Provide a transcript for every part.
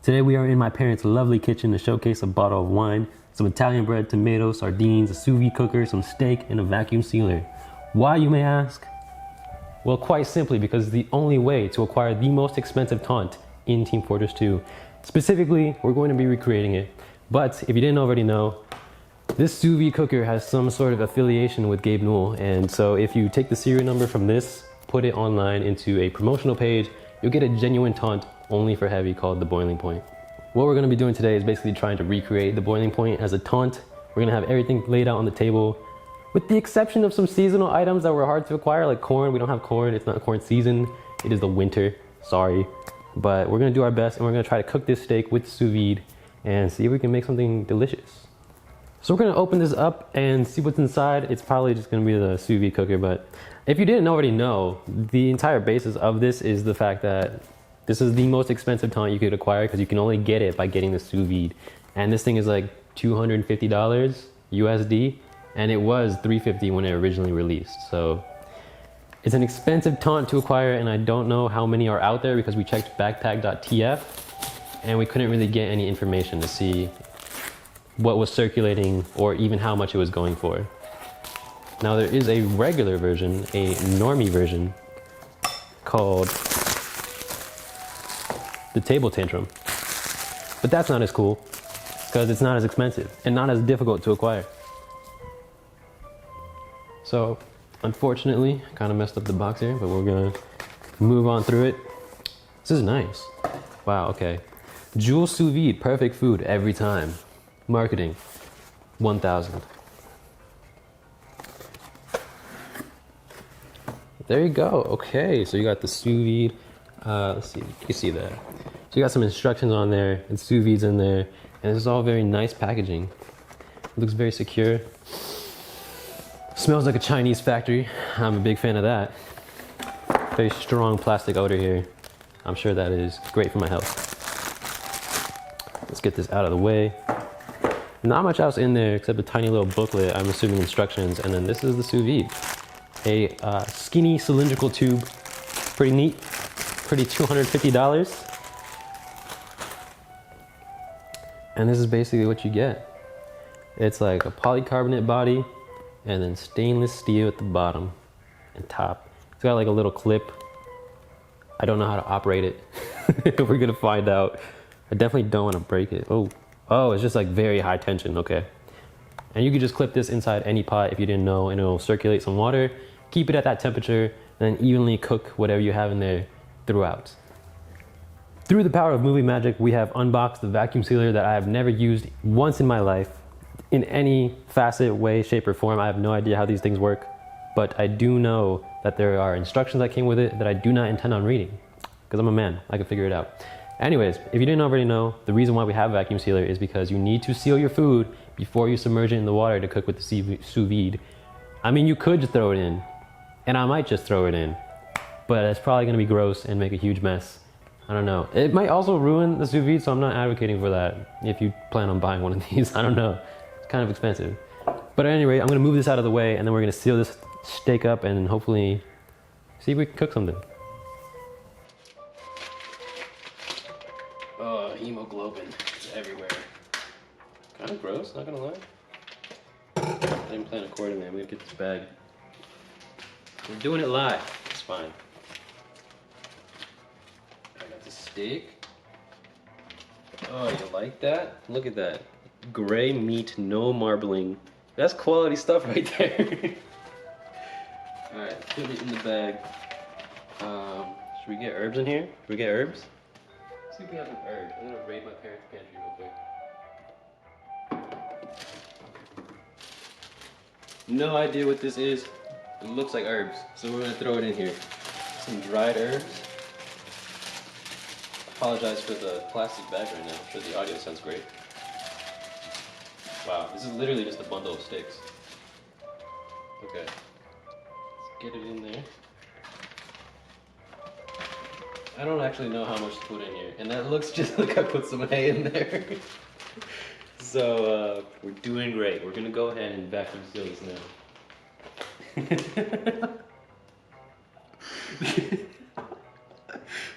Today we are in my parents' lovely kitchen to showcase a bottle of wine, some Italian bread, tomatoes, sardines, a sous vide cooker, some steak, and a vacuum sealer. Why, you may ask? Well, quite simply because it's the only way to acquire the most expensive taunt in Team Fortress 2. Specifically, we're going to be recreating it. But if you didn't already know, this sous vide cooker has some sort of affiliation with Gabe Newell. And so if you take the serial number from this, put it online into a promotional page, you'll get a genuine taunt only for heavy called the boiling point. What we're gonna be doing today is basically trying to recreate the boiling point as a taunt. We're gonna have everything laid out on the table, with the exception of some seasonal items that were hard to acquire, like corn. We don't have corn, it's not corn season. It is the winter, sorry. But we're gonna do our best and we're gonna try to cook this steak with sous vide and see if we can make something delicious. So we're gonna open this up and see what's inside. It's probably just gonna be the sous vide cooker, but if you didn't already know, the entire basis of this is the fact that this is the most expensive taunt you could acquire because you can only get it by getting the sous vide. And this thing is like $250 USD, and it was $350 when it originally released. So it's an expensive taunt to acquire, and I don't know how many are out there because we checked backpack.tf and we couldn't really get any information to see what was circulating or even how much it was going for. Now there is a regular version, a normie version called the table tantrum, but that's not as cool because it's not as expensive and not as difficult to acquire. So unfortunately, kind of messed up the box here, but we're gonna move on through it. This is nice. Wow, okay. Joule sous vide, perfect food every time. Marketing, 1,000. There you go. Okay, so you got the sous vide. Let's see, you can see that. So you got some instructions on there, and sous vide's in there, and this is all very nice packaging. It looks very secure. Smells like a Chinese factory. I'm a big fan of that. Very strong plastic odor here. I'm sure that is great for my health. Let's get this out of the way. Not much else in there except a tiny little booklet, I'm assuming instructions, and then this is the sous vide. A skinny cylindrical tube, pretty neat, pretty $250. And this is basically what you get. It's like a polycarbonate body and then stainless steel at the bottom and top. It's got like a little clip. I don't know how to operate it. We're gonna find out. I definitely don't want to break it. Oh, it's just like very high tension, okay. And you can just clip this inside any pot if you didn't know, and it'll circulate some water, keep it at that temperature, and then evenly cook whatever you have in there throughout. Through the power of movie magic, we have unboxed the vacuum sealer that I have never used once in my life in any facet, way, shape, or form. I have no idea how these things work, but I do know that there are instructions that came with it that I do not intend on reading, because I'm a man, I can figure it out. Anyways, if you didn't already know, the reason why we have a vacuum sealer is because you need to seal your food before you submerge it in the water to cook with the sous vide. I mean, you could just throw it in, and I might just throw it in, but it's probably gonna be gross and make a huge mess. I don't know. It might also ruin the sous vide, so I'm not advocating for that if you plan on buying one of these. I don't know. It's kind of expensive. But at any rate, I'm gonna move this out of the way, and then we're gonna seal this steak up and hopefully see if we can cook something. Oh, hemoglobin is everywhere. Kind of gross, not gonna lie. I didn't plan accordingly. I'm gonna get this bag. We're doing it live. It's fine. I got the steak. Oh, you like that? Look at that. Gray meat, no marbling. That's quality stuff right there. Alright, put it in the bag. Should we get herbs in here? Should we get herbs? Let's see if we have some herbs. I'm gonna raid my parents' pantry real quick. No idea what this is. It looks like herbs, so we're gonna throw it in here. Some dried herbs. Apologize for the plastic bag right now. I'm sure the audio sounds great. Wow, this is literally just a bundle of sticks. Okay, let's get it in there. I don't actually know how much to put in here, and that looks just like I put some hay in there. So we're doing great. We're gonna go ahead and vacuum seal this now.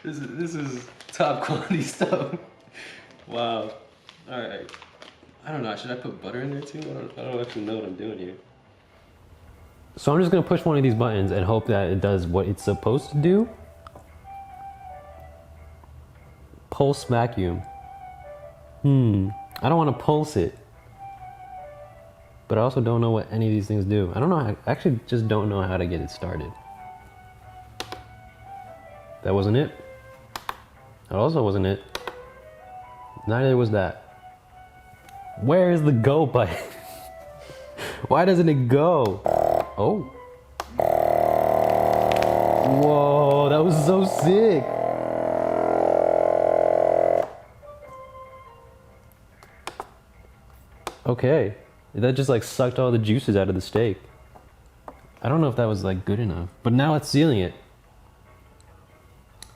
This is top quality stuff. Wow. Alright. I don't know, should I put butter in there too? I don't actually know what I'm doing here. So I'm just gonna push one of these buttons and hope that it does what it's supposed to do. Pulse vacuum. I don't want to pulse it. But I also don't know what any of these things do. I don't know, I actually just don't know how to get it started. That wasn't it. That also wasn't it. Neither was that. Where is the go button? Why doesn't it go? Oh. Whoa, that was so sick. Okay. That just like sucked all the juices out of the steak. I don't know if that was like good enough, but now it's sealing it.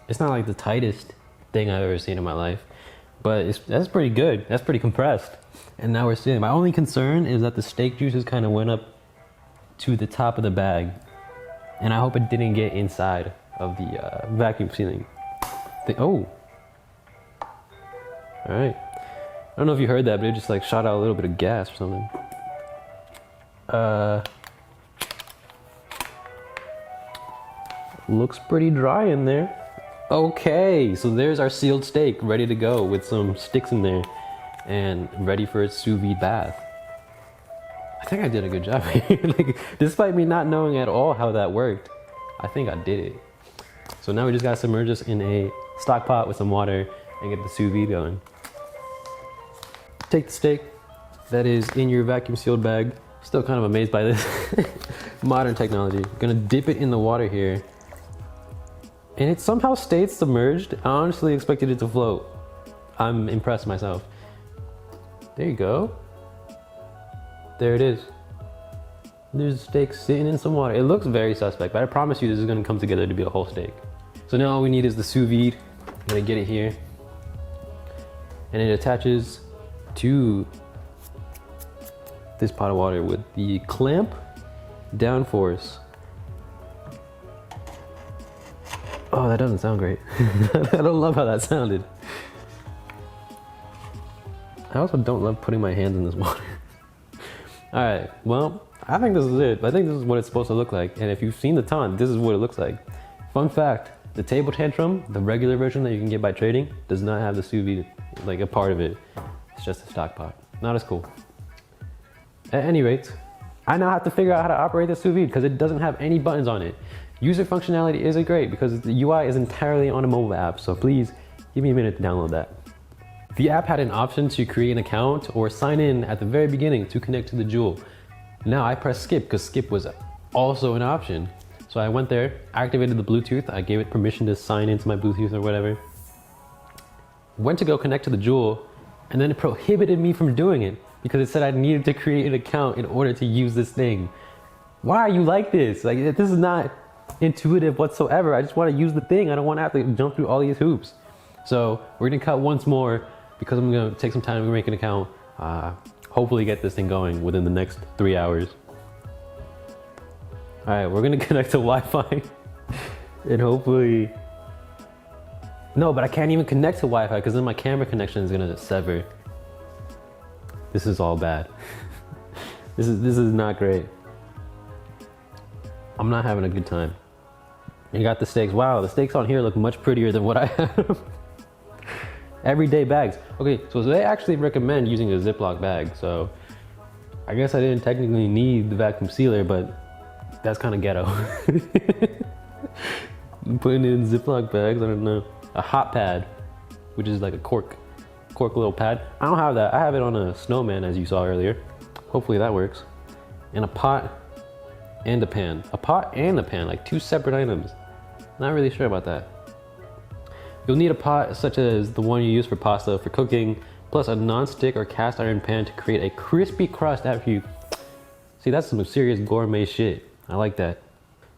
It's not like the tightest thing I've ever seen in my life, but that's pretty good. That's pretty compressed. And now we're sealing. My only concern is that the steak juices kind of went up to the top of the bag, and I hope it didn't get inside of the vacuum sealing. Oh. All right. I don't know if you heard that, but it just like shot out a little bit of gas or something. Looks pretty dry in there. Okay, so there's our sealed steak ready to go with some sticks in there and ready for its sous vide bath. I think I did a good job here. Like, despite me not knowing at all how that worked, I think I did it. So now we just gotta submerge this in a stock pot with some water and get the sous vide going. Take the steak that is in your vacuum sealed bag. Still kind of amazed by this modern technology. Gonna dip it in the water here. And it somehow stayed submerged. I honestly expected it to float. I'm impressed myself. There you go. There it is. There's a steak sitting in some water. It looks very suspect, but I promise you this is gonna come together to be a whole steak. So now all we need is the sous vide. I'm gonna get it here. And it attaches to this pot of water with the clamp down force. Oh, that doesn't sound great. I don't love how that sounded. I also don't love putting my hands in this water. All right, well, I think this is it. I think this is what it's supposed to look like. And if you've seen the Taunt, this is what it looks like. Fun fact, the table tantrum, the regular version that you can get by trading, does not have the sous vide, like a part of it. It's just a stock pot. Not as cool. At any rate, I now have to figure out how to operate the sous vide because it doesn't have any buttons on it. User functionality isn't great because the UI is entirely on a mobile app, so please give me a minute to download that. The app had an option to create an account or sign in at the very beginning to connect to the Joule. Now I pressed skip because skip was also an option. So I went there, activated the Bluetooth, I gave it permission to sign into my Bluetooth or whatever. Went to go connect to the Joule, and then it prohibited me from doing it because it said I needed to create an account in order to use this thing. Why are you like this? Like, this is not intuitive whatsoever. I just want to use the thing. I don't want to have to jump through all these hoops. So we're gonna cut once more because I'm gonna take some time to make an account. Hopefully get this thing going within the next 3 hours. All right, we're gonna connect to Wi-Fi and hopefully, no, but I can't even connect to Wi-Fi because then my camera connection is gonna sever. This is all bad. This is not great. I'm not having a good time. You got the steaks. Wow, the steaks on here look much prettier than what I have. Everyday bags. Okay, so they actually recommend using a Ziploc bag. So I guess I didn't technically need the vacuum sealer, but that's kind of ghetto. Putting it in Ziploc bags, I don't know. A hot pad, which is like a cork little pad. I don't have that. I have it on a snowman, as you saw earlier. Hopefully that works. And a pot and a pan. A pot and a pan, like two separate items. Not really sure about that. You'll need a pot such as the one you use for pasta for cooking, plus a non-stick or cast iron pan to create a crispy crust after you... See, that's some serious gourmet shit. I like that.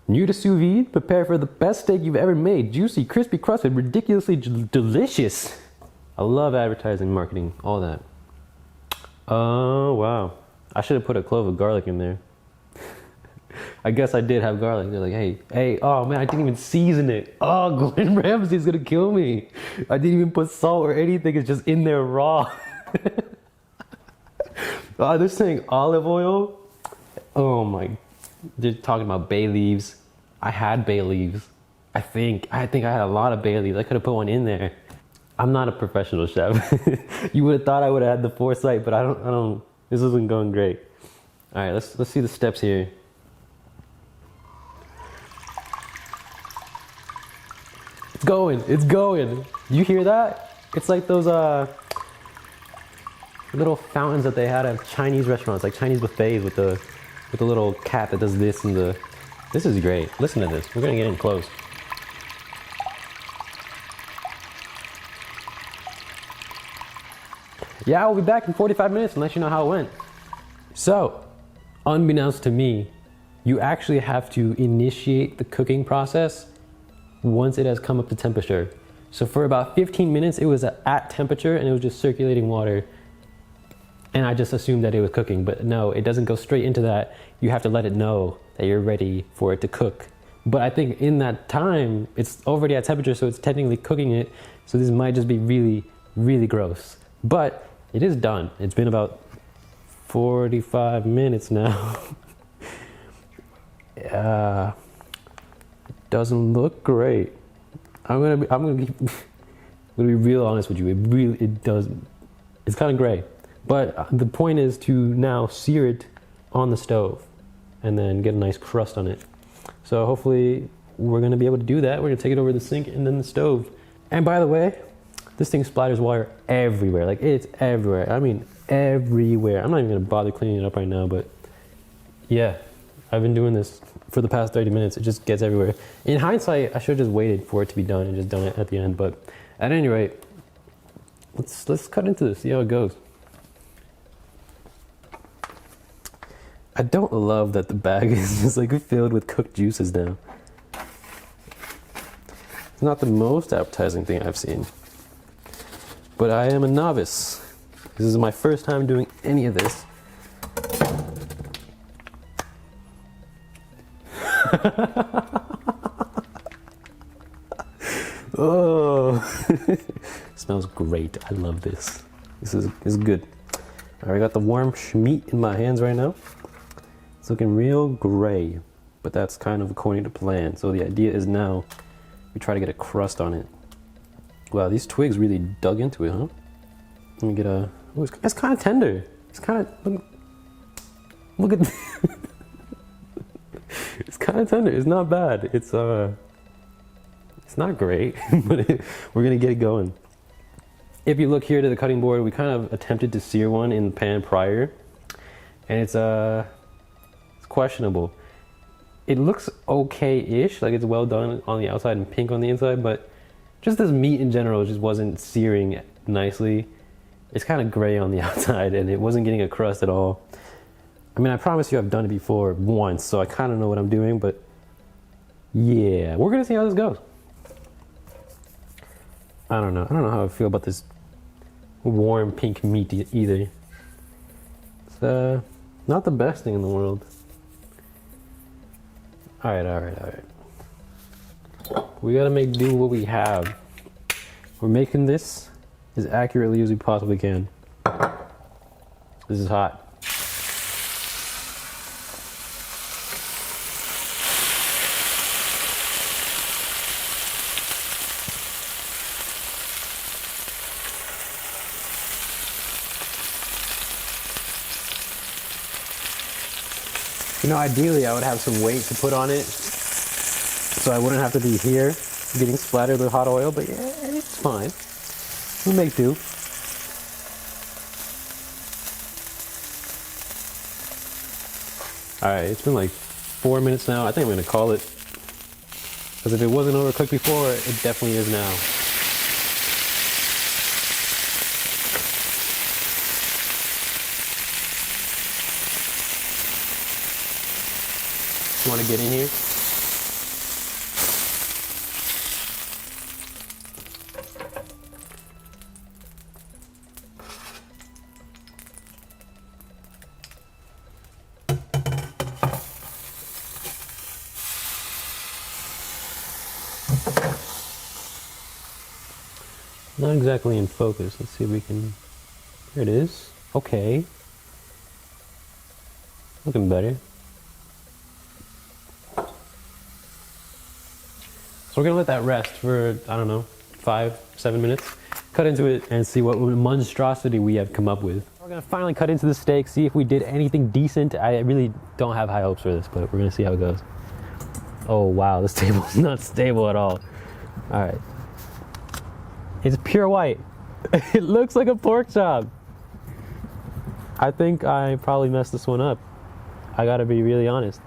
New to sous vide? Prepare for the best steak you've ever made. Juicy, crispy crust and ridiculously delicious. I love advertising, marketing, all that. Oh, wow. I should have put a clove of garlic in there. I guess I did have garlic. They're like, hey, oh man, I didn't even season it. Oh, Glenn Ramsay's gonna kill me. I didn't even put salt or anything. It's just in there raw. Oh, they're saying olive oil. Oh my, they're talking about bay leaves. I had bay leaves. I think I had a lot of bay leaves. I could have put one in there. I'm not a professional chef. You would have thought I would have had the foresight, but I don't, this isn't going great. All right, let's see the steps here. It's going. You hear that? It's like those little fountains that they had at Chinese restaurants, like Chinese buffets with the little cat that does this and this is great. Listen to this. We're gonna get in close. Yeah, I'll be back in 45 minutes and let you know how it went. So, unbeknownst to me, you actually have to initiate the cooking process once it has come up to temperature. So for about 15 minutes, it was at temperature and it was just circulating water. And I just assumed that it was cooking, but no, it doesn't go straight into that. You have to let it know that you're ready for it to cook. But I think in that time, it's already at temperature, so it's technically cooking it. So this might just be really, really gross. But it is done. It's been about 45 minutes now. It doesn't look great. I'm gonna be real honest with you. It doesn't. It's kind of gray. But the point is to now sear it on the stove and then get a nice crust on it. So hopefully we're gonna be able to do that. We're gonna take it over the sink and then the stove. And by the way, this thing splatters water everywhere. Like, it's everywhere. I mean, everywhere. I'm not even gonna bother cleaning it up right now, but yeah, I've been doing this for the past 30 minutes. It just gets everywhere. In hindsight, I should have just waited for it to be done and just done it at the end. But at any rate, let's cut into this, see how it goes. I don't love that the bag is just like filled with cooked juices now. It's not the most appetizing thing I've seen. But I am a novice. This is my first time doing any of this. Oh, smells great. I love this. This is good. All right, I got the warm Shmeat in my hands right now. It's looking real gray, but that's kind of according to plan. So the idea is now we try to get a crust on it. Wow, these twigs really dug into it, huh? Let me get a. Oh, it's kind of tender. It's kind of look at. It's kind of tender. It's not bad. It's not great, but we're gonna get it going. If you look here to the cutting board, we kind of attempted to sear one in the pan prior, and it's questionable. It looks okay-ish, like it's well done on the outside and pink on the inside, but just this meat in general just wasn't searing nicely. It's kind of gray on the outside and it wasn't getting a crust at all. I mean, I promise you I've done it before once, so I kind of know what I'm doing, but yeah, we're gonna see how this goes. I don't know how I feel about this warm pink meat either. It's not the best thing in the world. All right. We gotta make do what we have. We're making this as accurately as we possibly can. This is hot. You know, ideally I would have some weight to put on it so I wouldn't have to be here getting splattered with hot oil, but yeah, it's fine. We'll make do. Alright, it's been like 4 minutes now. I think I'm gonna call it. Because if it wasn't overcooked before, it definitely is now. You want to get in here? Not exactly in focus. Let's see if we can. Here it is. Okay. Looking better. So we're gonna let that rest for, I don't know, 5-7 minutes. Cut into it and see what monstrosity we have come up with. We're gonna finally cut into the steak, see if we did anything decent. I really don't have high hopes for this, but we're gonna see how it goes. Oh wow, this table's not stable at all. All right. It's pure white. It looks like a pork chop. I think I probably messed this one up. I gotta be really honest.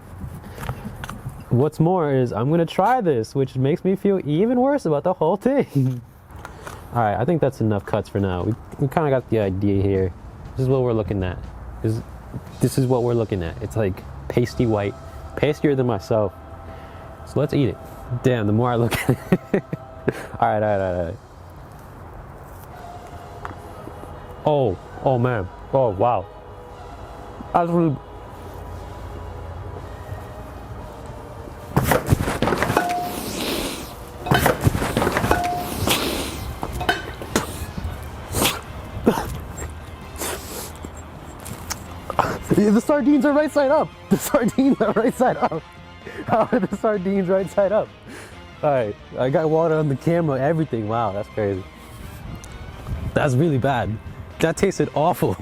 What's more is I'm gonna try this, which makes me feel even worse about the whole thing. All right, I think that's enough cuts for now. We kind of got the idea here. This is what we're looking at. This is what we're looking at. It's like pasty white, pastier than myself. So let's eat it. Damn, the more I look at it. All right. Oh man. Oh wow. That's really. The sardines are right side up. The sardines are right side up. How are the sardines right side up? All right, I got water on the camera, everything. Wow, that's crazy. That's really bad. That tasted awful.